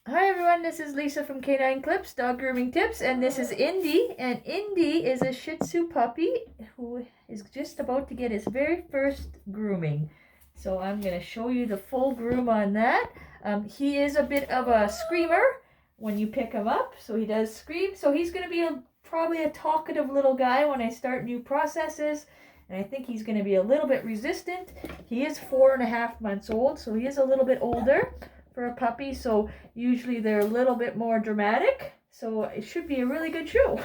Hi everyone, this is Lisa from Canine Clips, Dog Grooming Tips, and this is Indy. And Indy is a Shih Tzu puppy who is just about to get his very first grooming. So I'm going to show you the full groom on that. He is a bit of a screamer when you pick him up, so he does scream. So he's going to be probably a talkative little guy when I start new processes. And I think he's going to be a little bit resistant. He is 4.5 months old, so he is a little bit older for a puppy. So usually they're a little bit more dramatic. So it should be a really good show.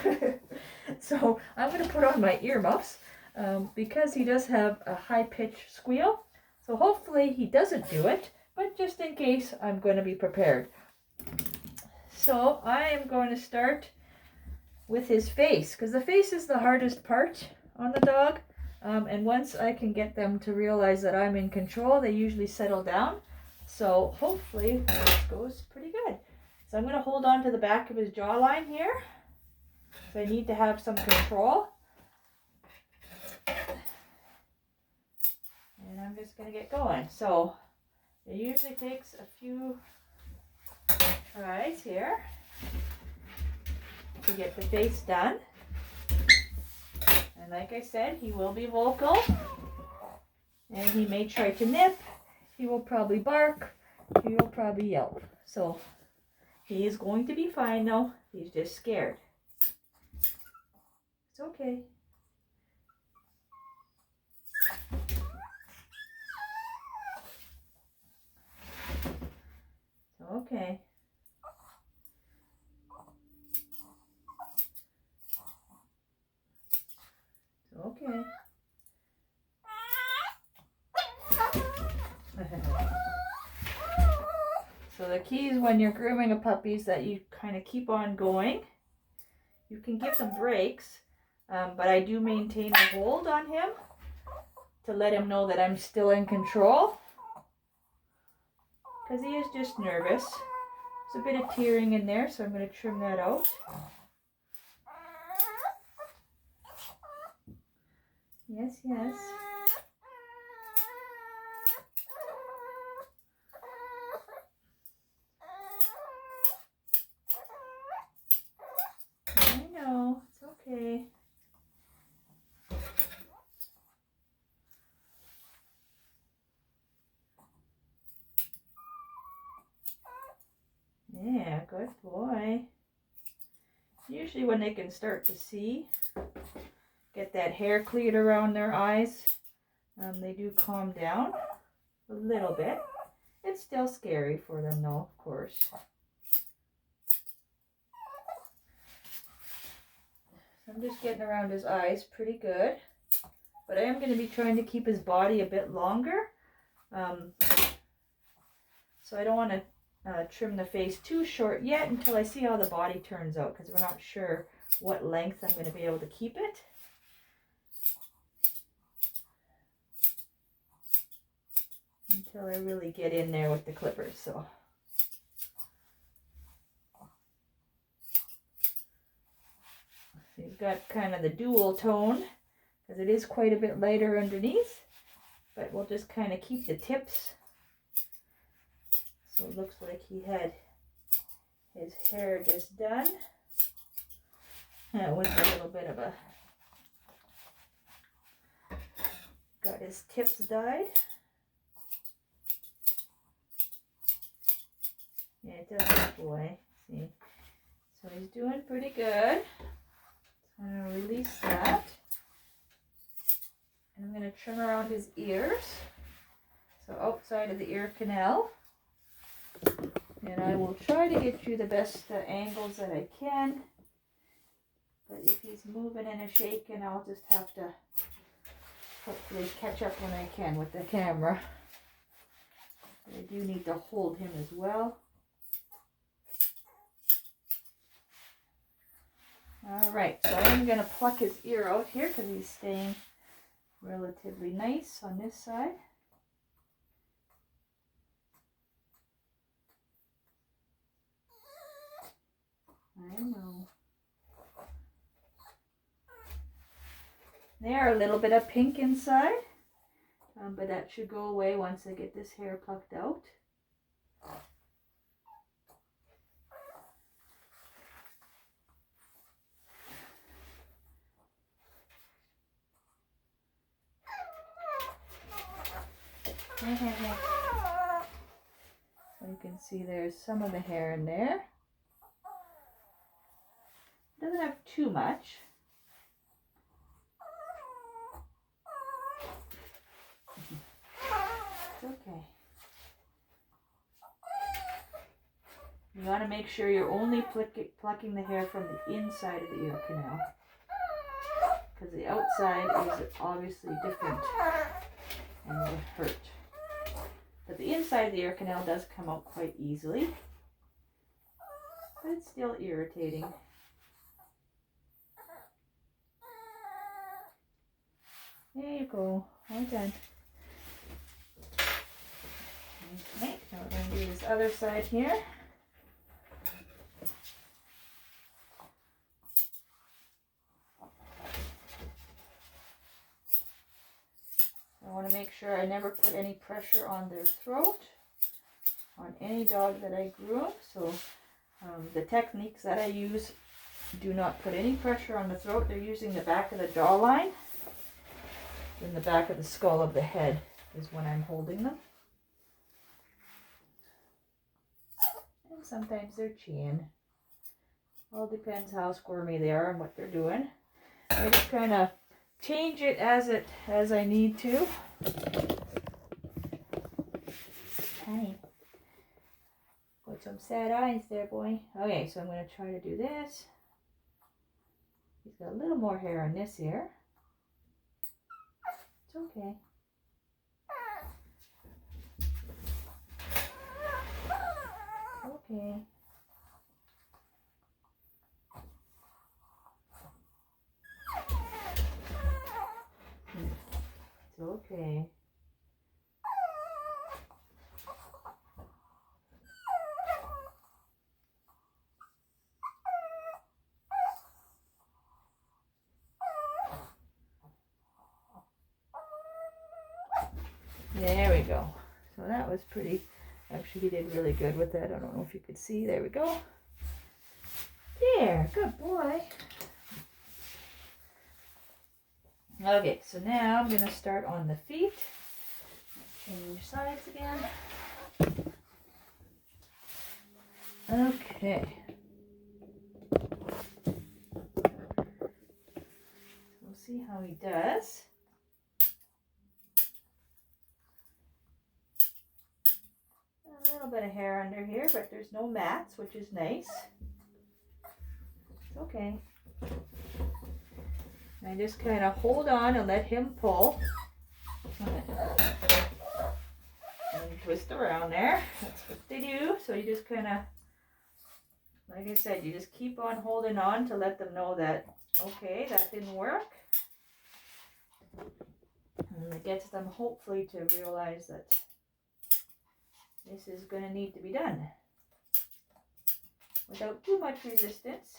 So I'm going to put on my earmuffs because he does have a high-pitched squeal. So hopefully he doesn't do it, but just in case, I'm going to be prepared. So I am going to start with his face, because the face is the hardest part on the dog. And once I can get them to realize that I'm in control, they usually settle down. So hopefully this goes pretty good. So I'm going to hold on to the back of his jawline here. So I need to have some control. And I'm just going to get going. So it usually takes a few tries here to get the face done. And like I said, he will be vocal. And he may try to nip. He will probably bark. He will probably yelp. So he is going to be fine though. He's just scared. It's okay. It's okay. It's okay. So the key is when you're grooming a puppy is that you kind of keep on going. You can give them breaks, but I do maintain a hold on him to let him know that I'm still in control. Because he is just nervous. There's a bit of tearing in there, so I'm going to trim that out. Yes, yes. I know, it's okay. Yeah, good boy. Usually when they can start to see, get that hair cleared around their eyes, they do calm down a little bit. It's still scary for them though, of course. I'm just getting around his eyes pretty good. But I am going to be trying to keep his body a bit longer. So I don't want to trim the face too short yet until I see how the body turns out, because we're not sure what length I'm going to be able to keep it. Until I really get in there with the clippers. So you've got kind of the dual tone, because it is quite a bit lighter underneath, but we'll just kind of keep the tips. So it looks like he had his hair just done with a little bit of a, got his tips dyed. Yeah, it does look boy. See, so he's doing pretty good. I'm going to release that. And I'm going to trim around his ears. So outside of the ear canal. And I will try to get you the best angles that I can. But if he's moving and shaking, I'll just have to hopefully catch up when I can with the camera. But I do need to hold him as well. Alright, so I'm going to pluck his ear out here because he's staying relatively nice on this side. I know. There, a little bit of pink inside, but that should go away once I get this hair plucked out. can see there's some of the hair in there. Doesn't have too much. It's okay. You want to make sure you're only plucking the hair from the inside of the ear canal, because the outside is obviously different and will hurt. But the inside of the ear canal does come out quite easily, but it's still irritating. There you go, all done. Okay, now we're going to do this other side here. I want to make sure I never put any pressure on their throat on any dog that I groom. So the techniques that I use do not put any pressure on the throat. They're using the back of the jawline. Then the back of the skull of the head is when I'm holding them. And sometimes their chin. All depends how squirmy they are and what they're doing. I just kind of change it as I need to. Hi. Got some sad eyes there, boy. Okay, so I'm going to try to do this. He's got a little more hair on this ear. It's okay. Okay. It's okay. There we go. So that was pretty, actually he did really good with that. I don't know if you could see. There we go. There, good boy. Okay, so now I'm going to start on the feet. Change sides again. Okay. We'll see how he does. A little bit of hair under here, but there's no mats, which is nice. It's okay. I just kind of hold on and let him pull. And twist around there. That's what they do. So you just kind of, like I said, you just keep on holding on to let them know that, okay, that didn't work. And it gets them hopefully to realize that this is going to need to be done without too much resistance.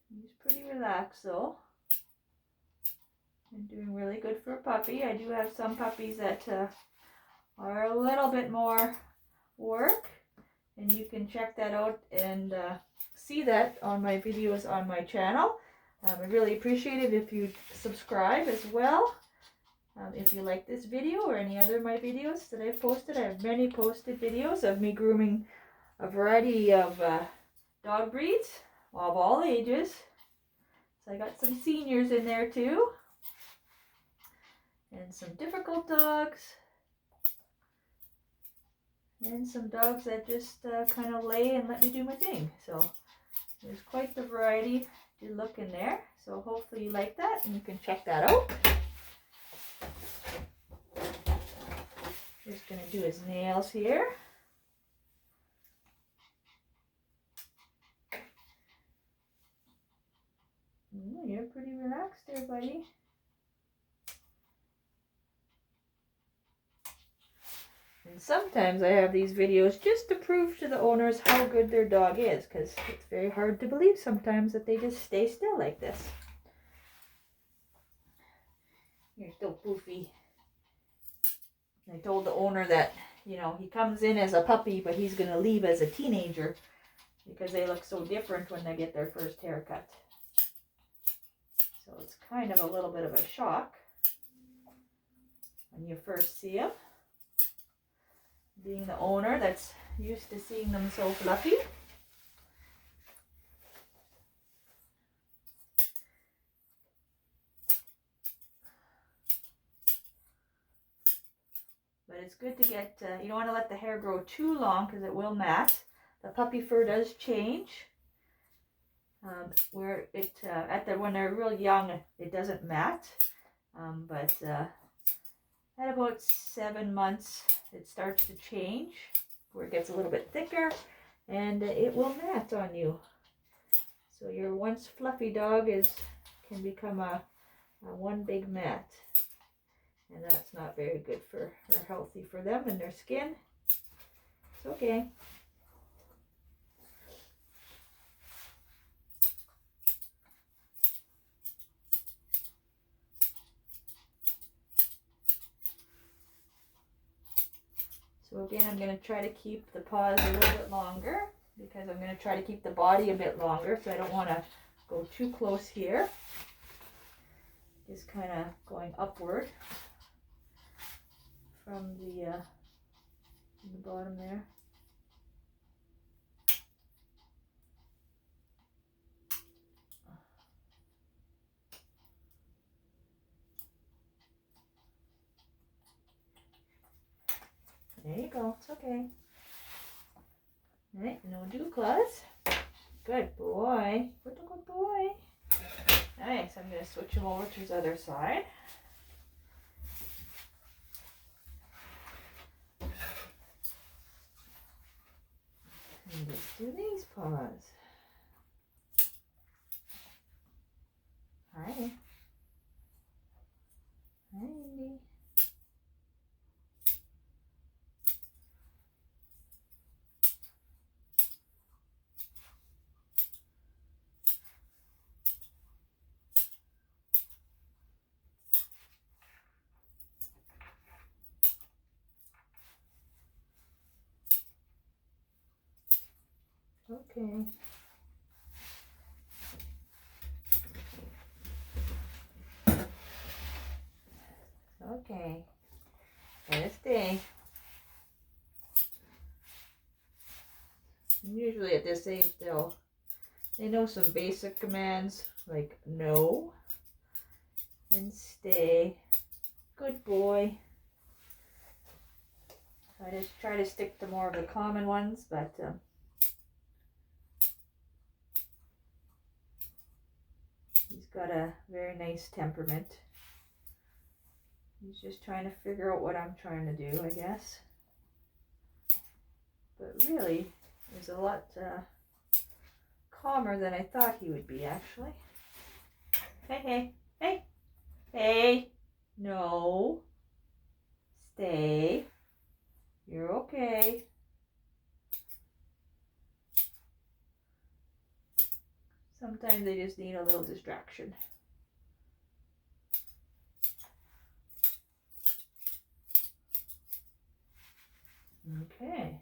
He's pretty relaxed though. And doing really good for a puppy. I do have some puppies that are a little bit more work, and you can check that out and see that on my videos on my channel. I really appreciate it if you subscribe as well. If you like this video or any other of my videos that I've posted, I have many posted videos of me grooming a variety of dog breeds of all ages. So I got some seniors in there too. And some difficult dogs, and some dogs that just kind of lay and let me do my thing. So there's quite the variety to look in there. So hopefully you like that, and you can check that out. Just going to do his nails here. You're pretty relaxed there, buddy. And sometimes I have these videos just to prove to the owners how good their dog is, because it's very hard to believe sometimes that they just stay still like this. You're still poofy. I told the owner that, you know, he comes in as a puppy, but he's going to leave as a teenager because they look so different when they get their first haircut. So it's kind of a little bit of a shock when you first see them. Being the owner that's used to seeing them so fluffy. But it's good to get, you don't want to let the hair grow too long because it will mat. The puppy fur does change. Where it, when they're real young, it doesn't mat. But at about 7 months, it starts to change, where it gets a little bit thicker, and it will mat on you. So your once fluffy dog can become a one big mat. And that's not very good or healthy for them and their skin. It's okay. So again, I'm going to try to keep the paws a little bit longer because I'm going to try to keep the body a bit longer. So I don't want to go too close here. Just kind of going upward from the bottom there. There you go. It's okay. All right, no dew claws. Good boy. What a good boy. Nice. I'm going to switch him over to his other side. And let's do these paws. Hi. Hi, Indy. Okay. Okay. Gotta stay. Usually at this age they know some basic commands like no and stay. Good boy. I just try to stick to more of the common ones, but he's got a very nice temperament. He's just trying to figure out what I'm trying to do, I guess. But really, he's a lot calmer than I thought he would be, actually. Hey, hey, hey, hey, no, stay, you're okay. Sometimes they just need a little distraction. Okay.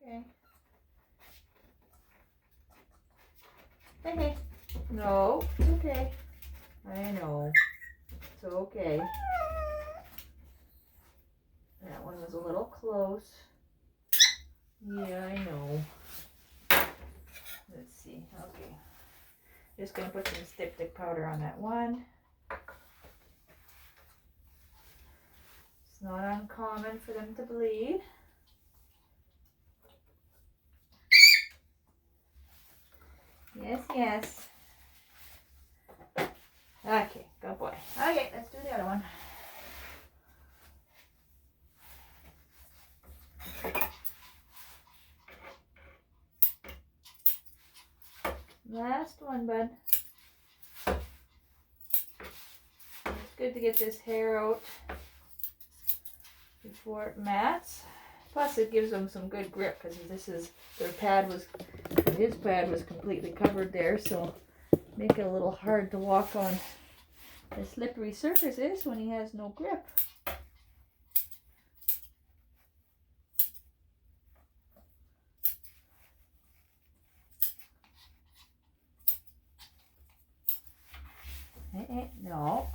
Okay. Hey, hey. No, it's okay. I know. It's okay. That one was a little close. Yeah, I know. Let's see. Okay. Just going to put some styptic powder on that one. It's not uncommon for them to bleed. Yes, yes. Okay, good boy. Okay, let's do the other one. Last one, bud. good to get this hair out before it mats. Plus it gives them some good grip because his pad was completely covered there, so make it a little hard to walk on the slippery surfaces when he has no grip. No.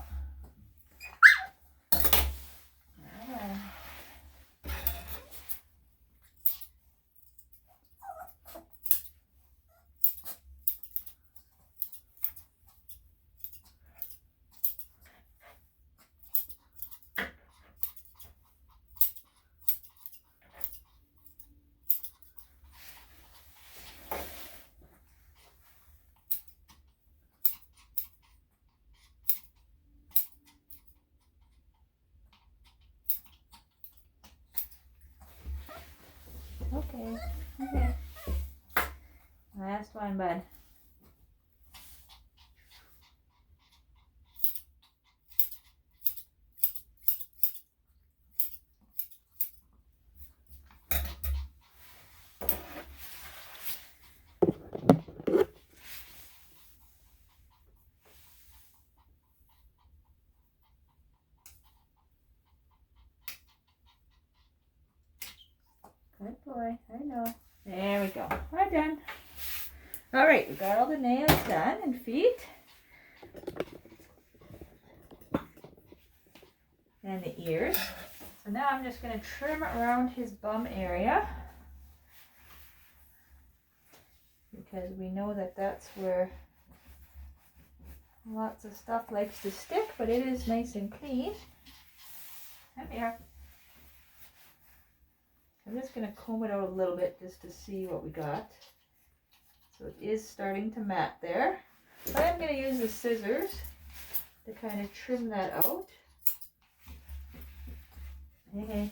Okay. Okay. Last one, bud. Good boy. I know. There we go. We're done. All right, we got all the nails done and feet. And the ears. So now I'm just going to trim around his bum area, because we know that that's where lots of stuff likes to stick, but it is nice and clean. Come here. I'm just going to comb it out a little bit just to see what we got. So it is starting to mat there. But I'm going to use the scissors to kind of trim that out. Okay.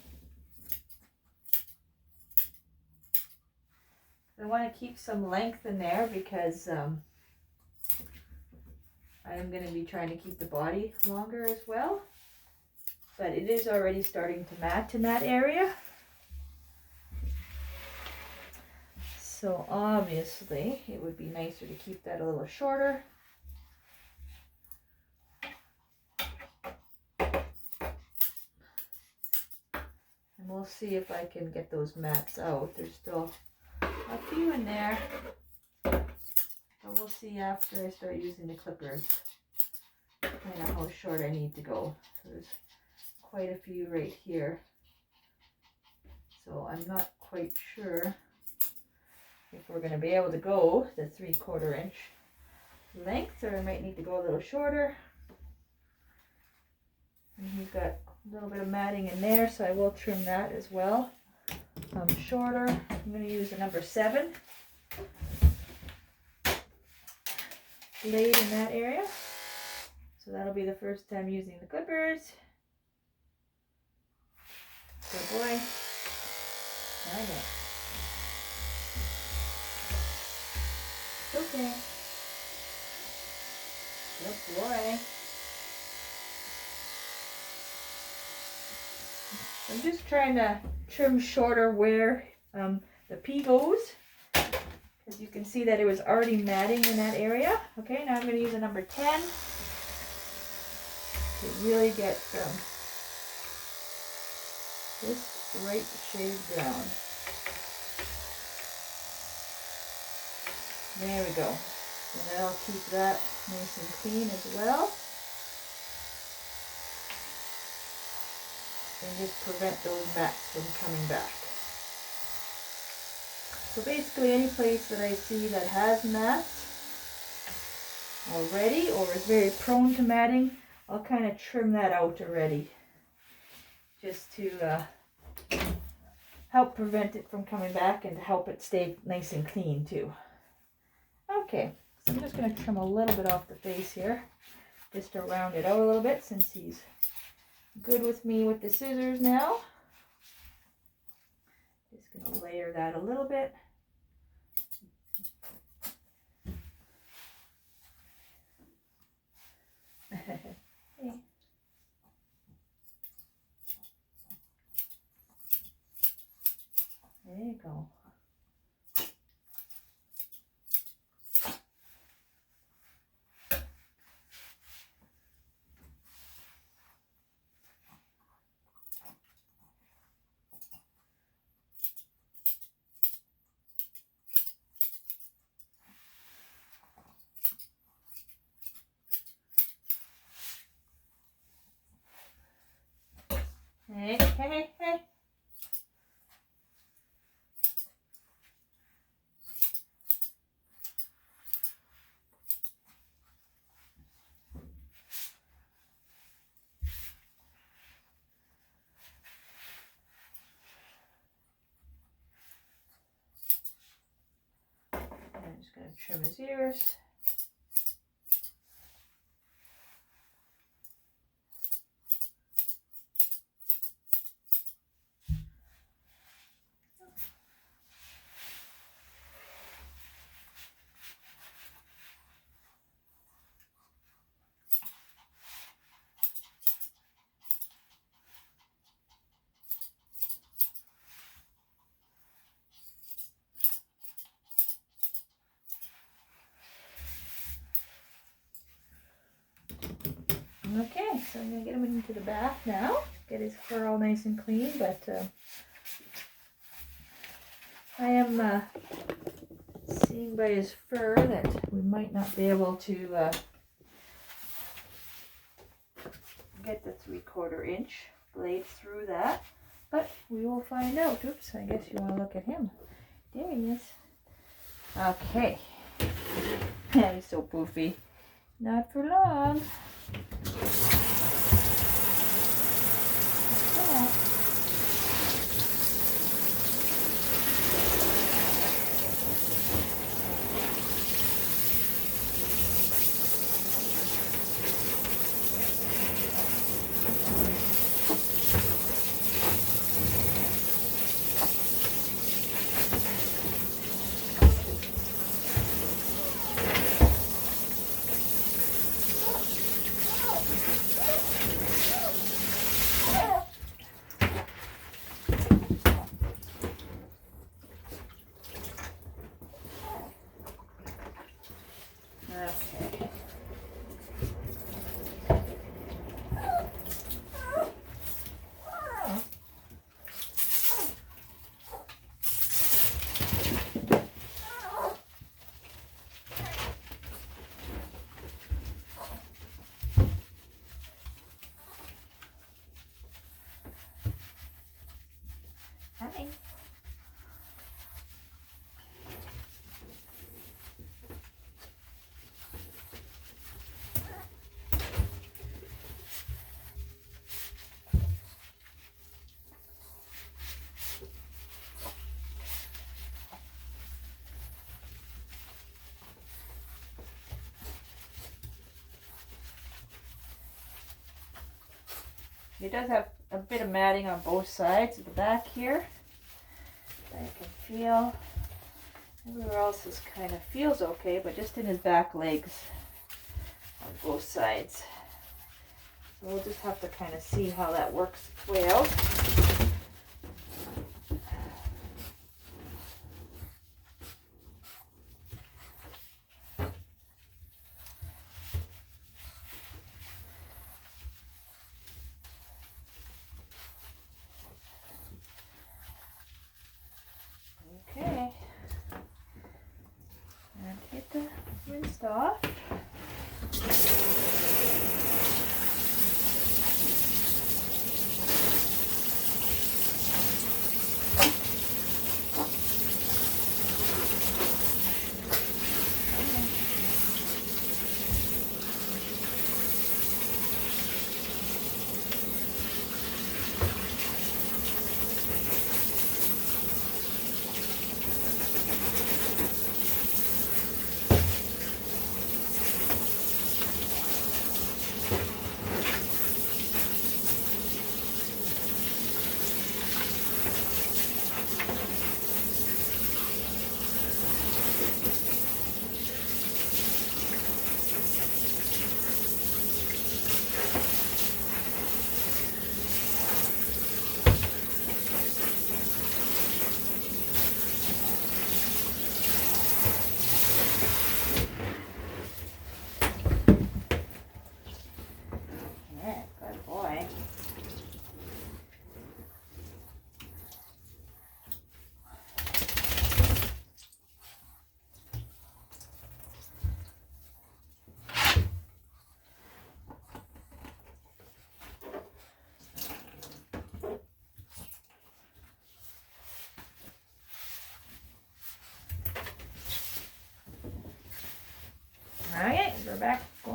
I want to keep some length in there because I am going to be trying to keep the body longer as well. But it is already starting to mat in that area. So obviously it would be nicer to keep that a little shorter. And we'll see if I can get those mats out. There's still a few in there. But we'll see after I start using the clippers kind of how short I need to go. So there's quite a few right here. So I'm not quite sure if we're going to be able to go the 3/4 inch length, or I might need to go a little shorter. And he's got a little bit of matting in there, so I will trim that as well. Shorter. I'm going to use a number 7 blade in that area. So that'll be the first time using the clippers. Good boy. Okay. Okay. Good boy. I'm just trying to trim shorter where the pee goes, because you can see that it was already matting in that area. Okay, now I'm going to use a number 10 to really get this right shade down. There we go. And that'll keep that nice and clean as well. And just prevent those mats from coming back. So basically any place that I see that has mats already or is very prone to matting, I'll kind of trim that out already, just to help prevent it from coming back and to help it stay nice and clean too. Okay, so I'm just going to trim a little bit off the face here, just to round it out a little bit, since he's good with me with the scissors now. Just going to layer that a little bit. Okay. Hey, hey, hey. I'm just going to trim his ears. Okay, so I'm going to get him into the bath now. Get his fur all nice and clean, but I am seeing by his fur that we might not be able to get the 3/4 inch blade through that, but we will find out. Oops, I guess you want to look at him. There he is. Okay. He's so poofy. Not for long. Okay. Hi. He does have a bit of matting on both sides of the back here. I can feel. Everywhere else is kind of feels okay, but just in his back legs on both sides. So we'll just have to kind of see how that works its way out. Okay. And get the rinsed off.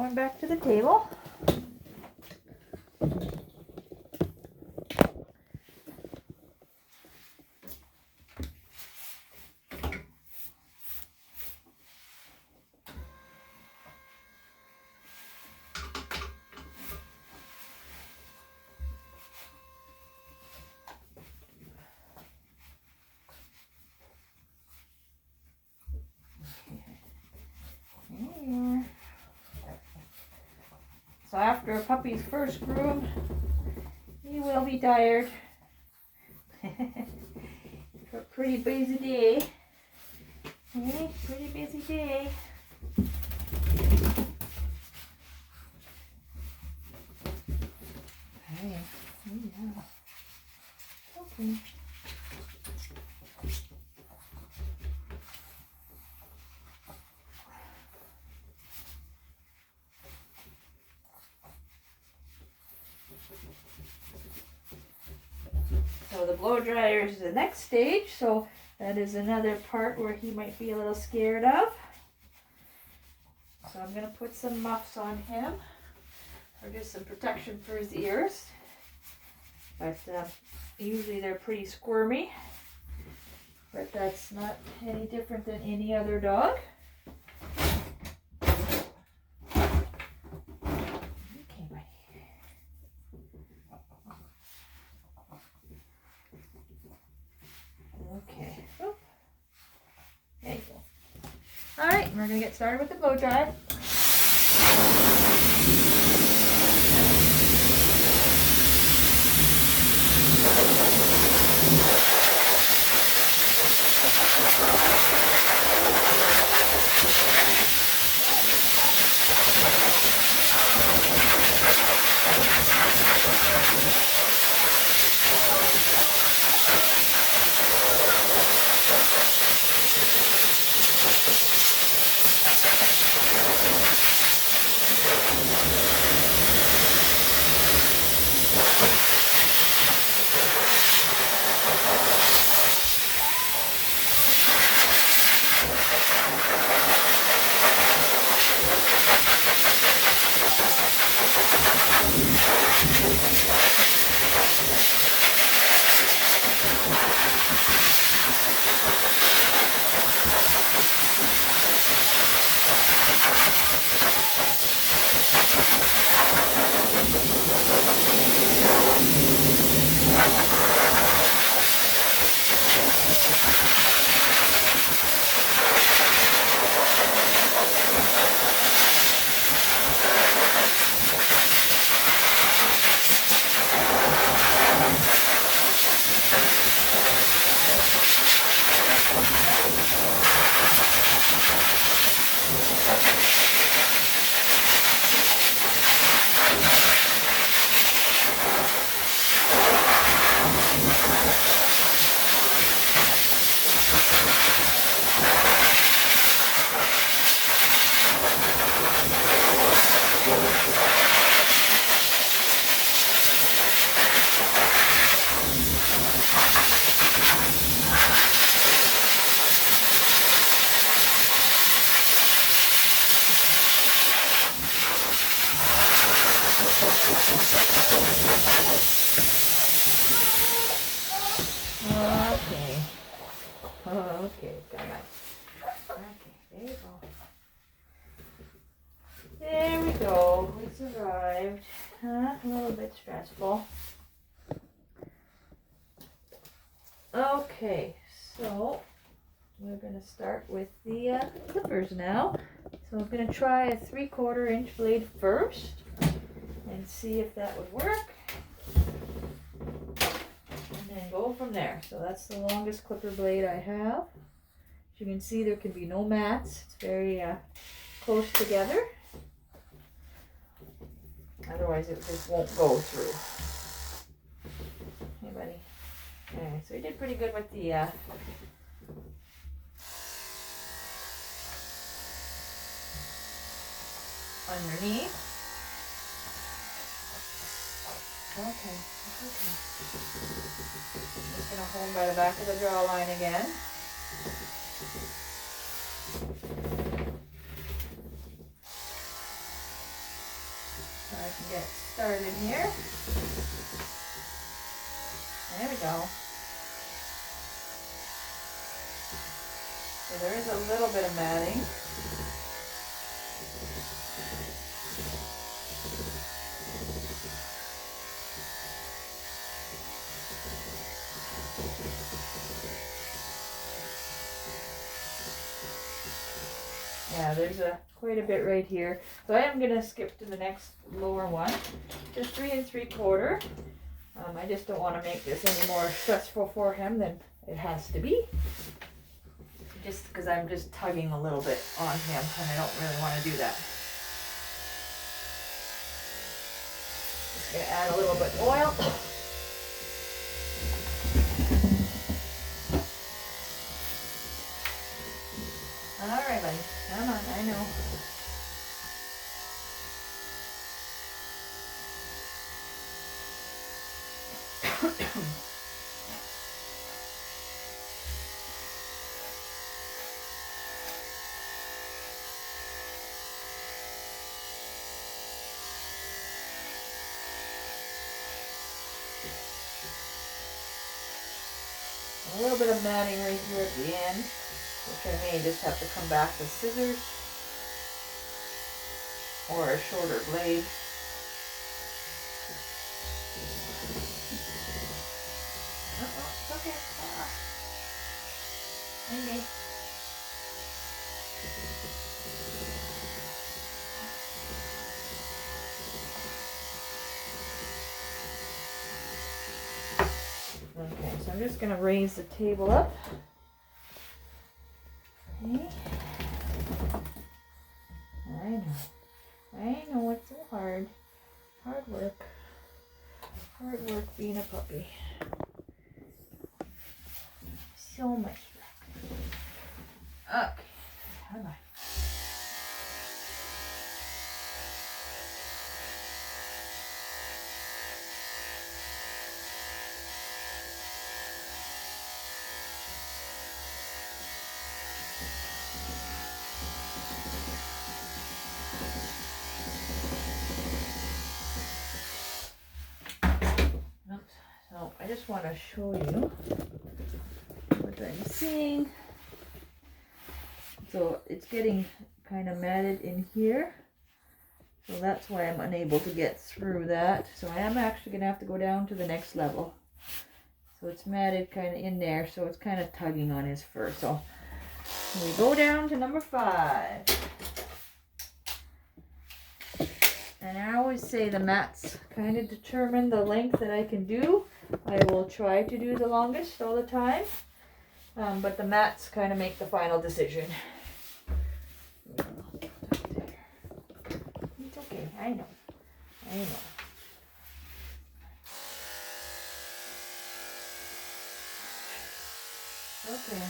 going back to the table. So after a puppy's first groom, he will be tired. For a pretty busy day. Okay, pretty busy day. Okay. Yeah. Okay. So the blow dryer is the next stage, so that is another part where he might be a little scared of. So I'm going to put some muffs on him, or just some protection for his ears. But usually they're pretty squirmy, but that's not any different than any other dog. Okay. Oh. There you go. Alright, we're going to get started with the blow dry. Okay, got it. Okay, there you go. There we go. We survived. A little bit stressful. Okay, so we're going to start with the clippers now. So I'm going to try a 3/4 inch blade first and see if that would work. And then go from there. So that's the longest clipper blade I have. As you can see, there can be no mats. It's very close together. Otherwise it just won't go through. Hey buddy. Alright, so we did pretty good with the underneath. Okay. I'm just going to hold by the back of the jawline again. here. There we go. So there is a little bit of matting. Yeah, there's quite a bit right here. So I am going to skip to the next lower one. Just 3 3/4. I just don't want to make this any more stressful for him than it has to be. Just because I'm just tugging a little bit on him and I don't really want to do that. Just going to add a little bit of oil. Alright, buddy. Come on, I know. A little bit of matting right here at the end, which I may just have to come back with scissors or a shorter blade. Oh, it's okay. Okay. Okay, so I'm just going to raise the table up. Okay. I know it's so hard. Hard work. Hard work being a puppy. So much work. Okay, come on. So I just want to show you what I'm seeing. So it's getting kind of matted in here. So that's why I'm unable to get through that. So I am actually going to have to go down to the next level. So it's matted kind of in there. So it's kind of tugging on his fur. So we go down to number 5. And I always say the mats kind of determine the length that I can do. I will try to do the longest all the time. But the mats kind of make the final decision. It's okay. I know. I know. Okay.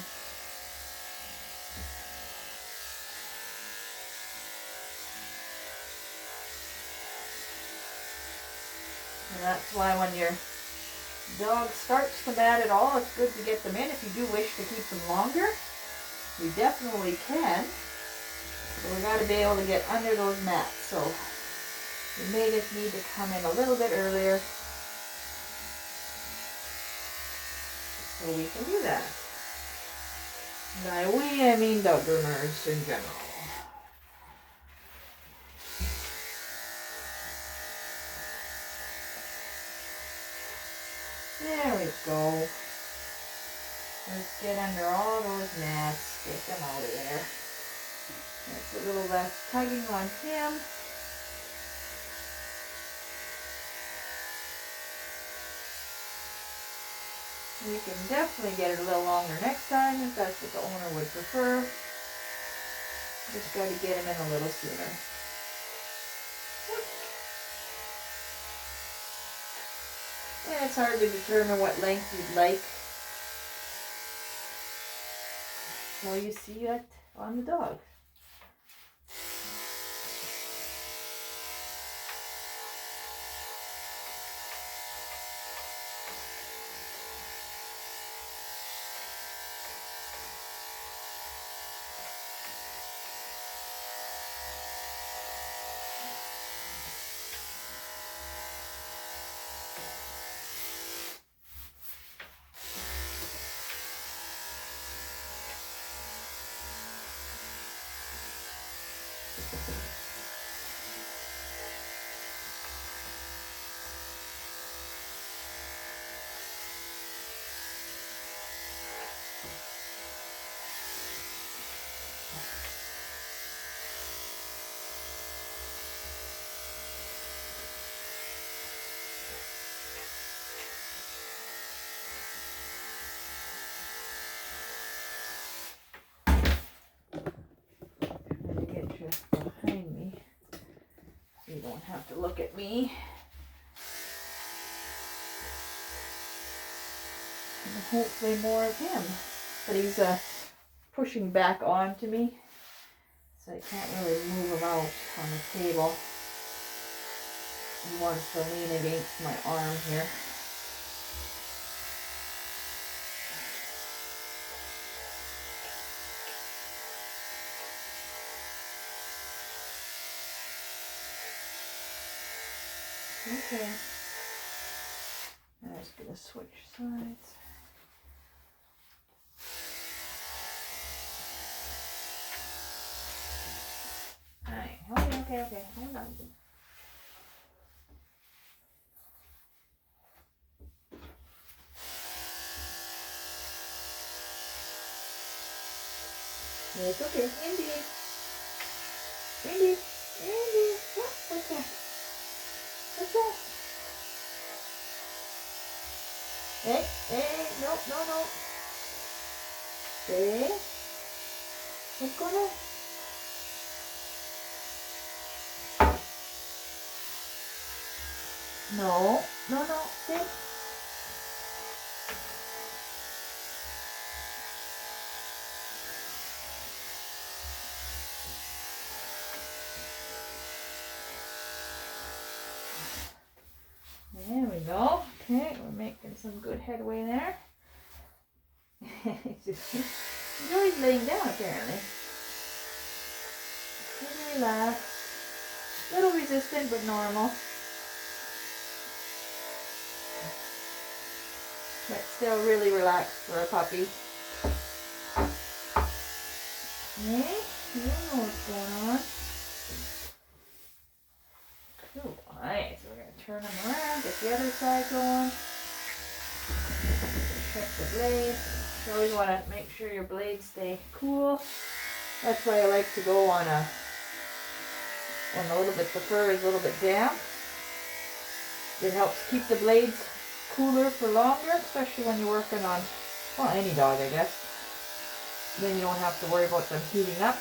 And that's why when your dog starts to mat at all, it's good to get them in. If you do wish to keep them longer, you definitely can. But we got to be able to get under those mats. So you may just need to come in a little bit earlier so we can do that. By we, I mean dog groomers in general. There we go. Let's get under all those mats. Get them out of there. That's a little less tugging on him. We can definitely get it a little longer next time if that's what the owner would prefer. Just got to get him in a little sooner. And it's hard to determine what length you'd like. Well, you see it on the dog. have to look at me. And hopefully more of him. But he's pushing back onto me, so I can't really move him out on the table. He wants to lean against my arm here. Okay. I'm just gonna switch sides. Alright, okay, hold on. It's okay, Indy. What's that? What's that? Hey, no. Hey, what's going on? No, stay. There we go. Okay, we're making some good headway there. He's always laying down apparently. Pretty relaxed. Little resistant but normal. But still really relaxed for a puppy. Okay, you know what's going on. Cool. Alright, so we're going to turn them around, get the other side going. Check the blade. You always want to make sure your blades stay cool. That's why I like to go on when a little bit, the fur is a little bit damp. It helps keep the blades cooler for longer, especially when you're working on, well, any dog, I guess. Then you don't have to worry about them heating up.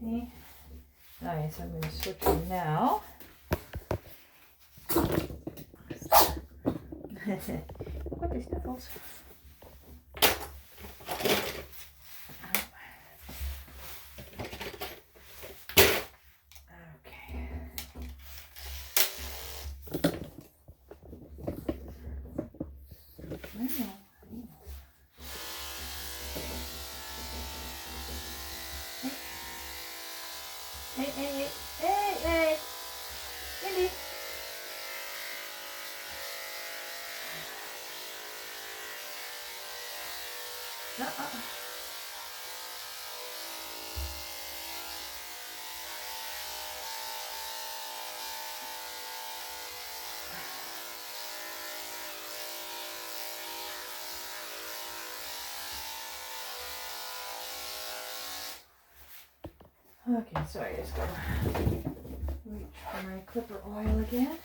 Okay. Alright, so I'm going to switch them now. What is Snuffles? Okay. I know. Hey, Indy. Okay, sorry, I just gotta reach for my clipper oil again.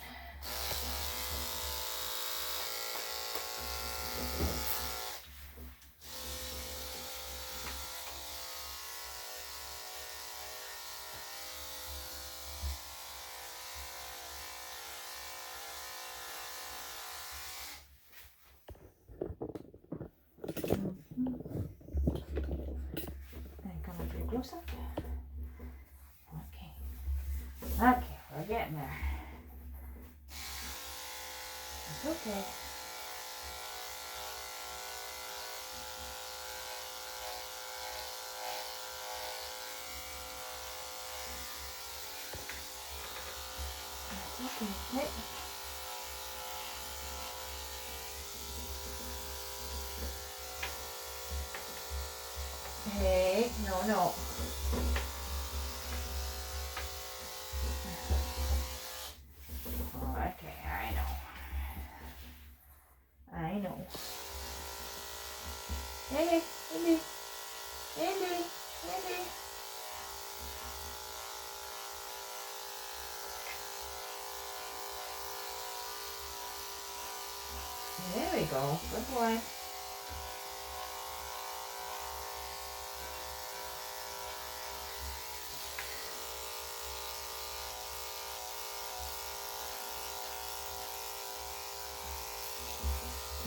And come a bit closer. Okay, we're getting there. It's okay. It's okay. Hey, no. Okay, I know. Hey, Indy. There we go. Good boy.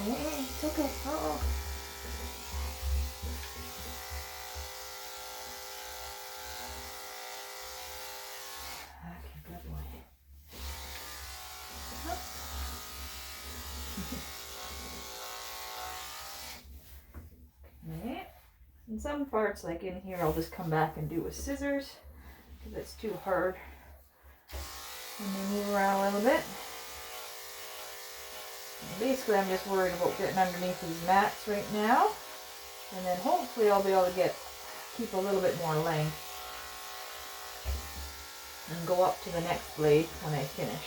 Hey, it's okay. Uh-oh. Okay, good boy. Okay. In some parts, like in here, I'll just come back and do with scissors because it's too hard when they move around a little bit. And basically, I'm just worried about getting underneath these mats right now, and then hopefully I'll be able to keep a little bit more length and go up to the next blade when I finish,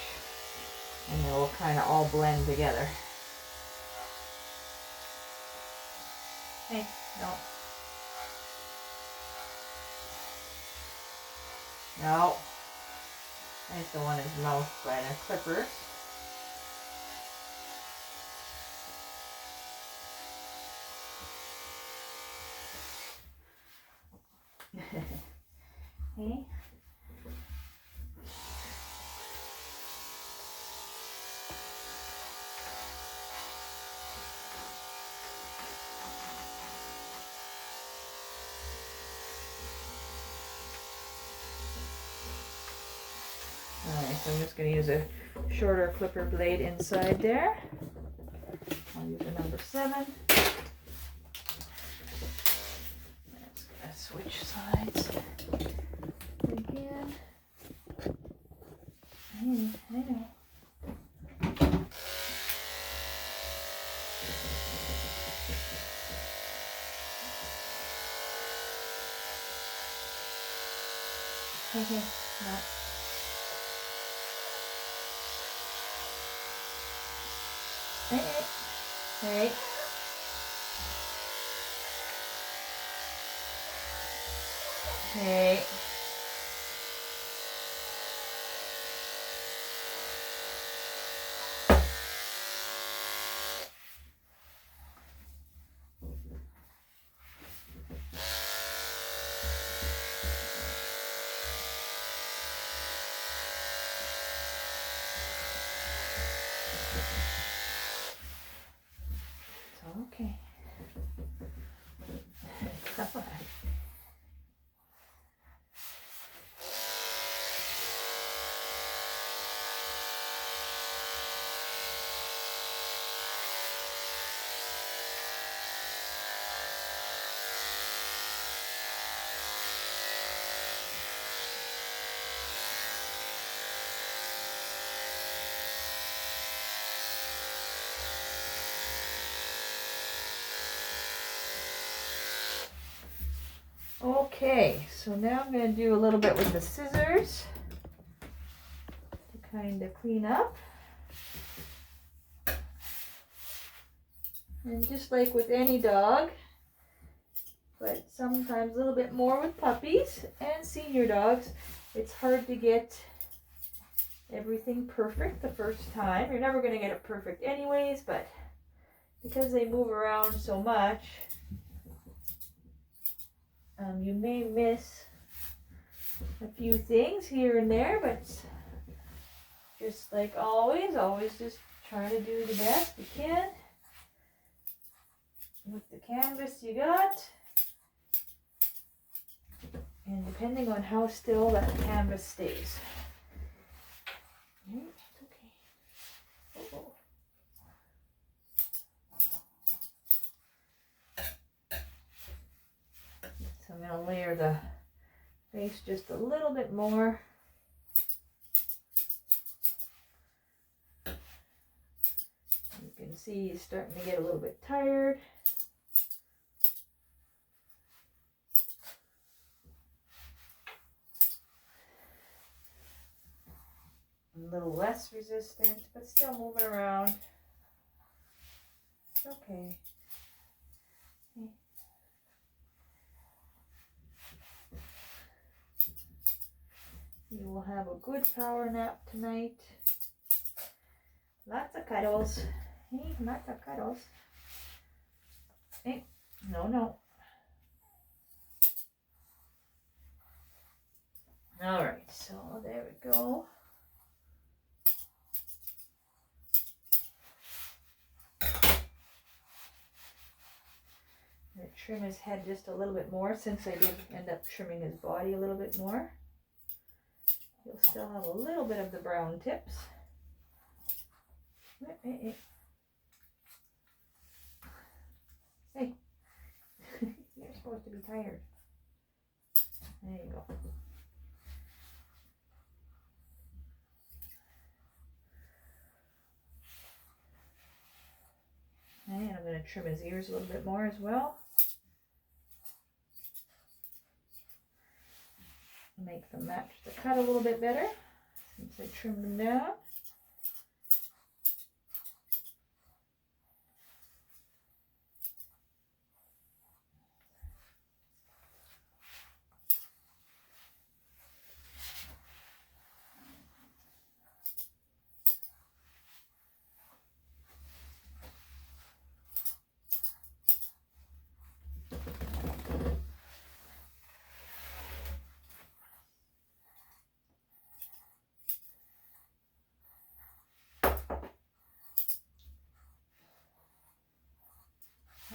and it will kind of all blend together. Hey, no. No. I just don't want his mouth by the clippers. Hey. Alright, so I'm just going to use a shorter clipper blade inside there. I'll use a number 7. That's going to switch sides again. I know. Okay, no. Hey. Hey. Okay. Come on. Okay, so now I'm going to do a little bit with the scissors to kind of clean up. And just like with any dog, but sometimes a little bit more with puppies and senior dogs, it's hard to get everything perfect the first time. You're never going to get it perfect anyways, but because they move around so much, you may miss a few things here and there, but just like always just try to do the best you can with the canvas you got. And depending on how still that canvas stays. It's okay. Oh. So I'm going to layer the face just a little bit more. You can see he's starting to get a little bit tired. A little less resistant, but still moving around. It's okay. You will have a good power nap tonight. Lots of cuddles. Hey, lots of cuddles. Hey, no. Alright, so there we go. trim his head just a little bit more, since I did end up trimming his body a little bit more. You'll still have a little bit of the brown tips. Hey. You're supposed to be tired. There you go. And I'm going to trim his ears a little bit more as well. Make them match the cut a little bit better since I trimmed them down.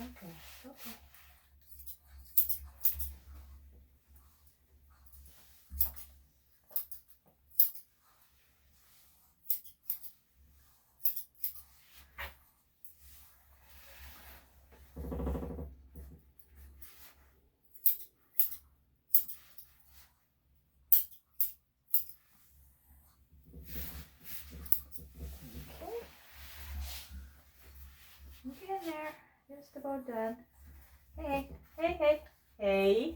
Okay. Get in there. Just about done. Hey. Andy.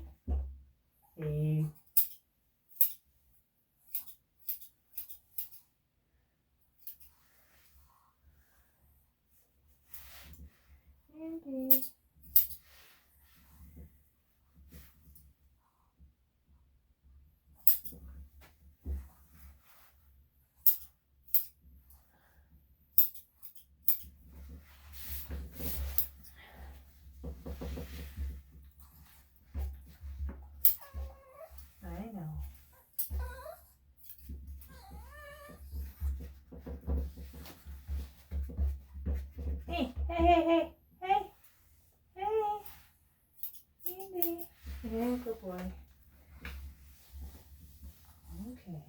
I know. Hey. Andy. Yeah, good boy. Okay.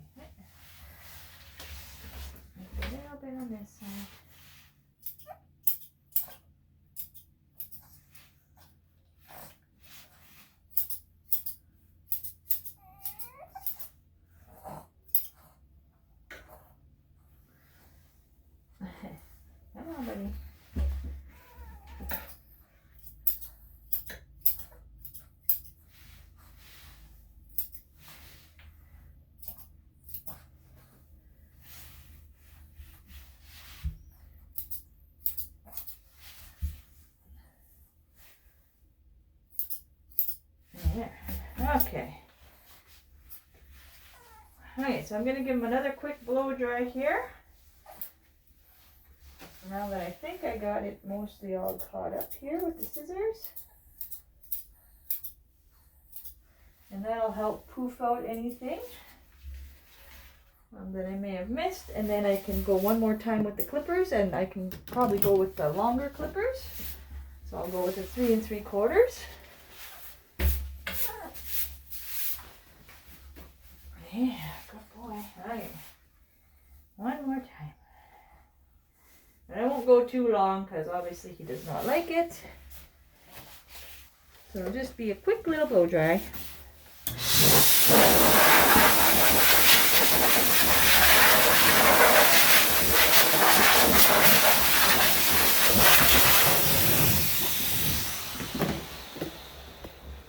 Make a little bit on this side. Come on, buddy. There. Okay. Alright, so I'm going to give him another quick blow dry here. Now that I think I got it mostly all caught up here with the scissors. And that'll help poof out anything that I may have missed. And then I can go one more time with the clippers, and I can probably go with the longer clippers. So I'll go with the 3 3/4. Yeah, good boy. Okay. One more time. And I won't go too long because obviously he does not like it. So it'll just be a quick little blow dry.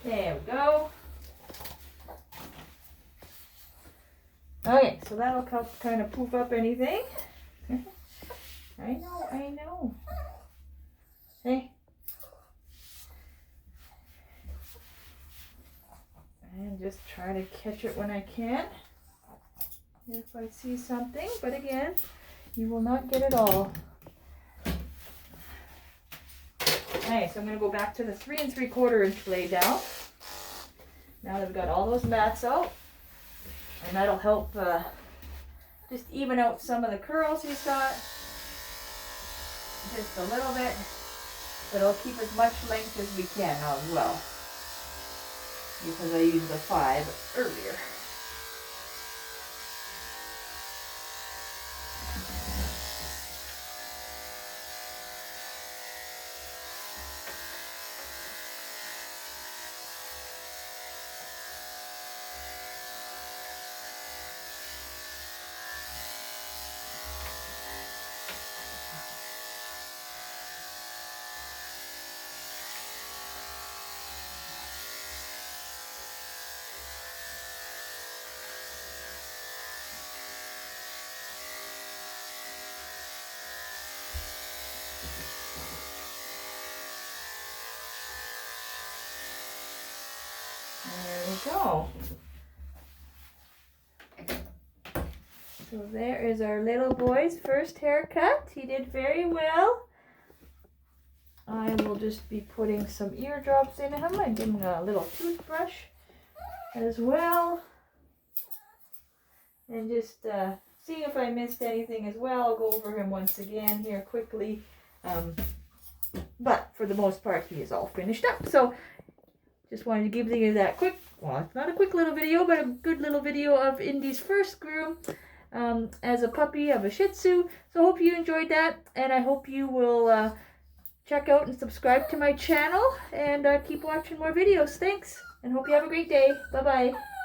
There we go. Okay, so that'll help kind of poof up anything. I know. Hey. And just try to catch it when I can. If I see something, but again, you will not get it all. Okay, so I'm going to go back to the 3 3/4 inch lay down. Now that we've got all those mats out. And that'll help just even out some of the curls he's got. Just a little bit. But I'll keep as much length as we can as well, because I used the 5 earlier. There we go. So there is our little boy's first haircut. He did very well. I will just be putting some eardrops in him and give him a little toothbrush as well. And just see if I missed anything as well. I'll go over him once again here quickly. But for the most part, he is all finished up. So just wanted to give you that quick, well, it's not a quick little video, but a good little video of Indy's first groom as a puppy of a Shih Tzu. So I hope you enjoyed that, and I hope you will check out and subscribe to my channel and keep watching more videos. Thanks, and hope you have a great day. Bye-bye.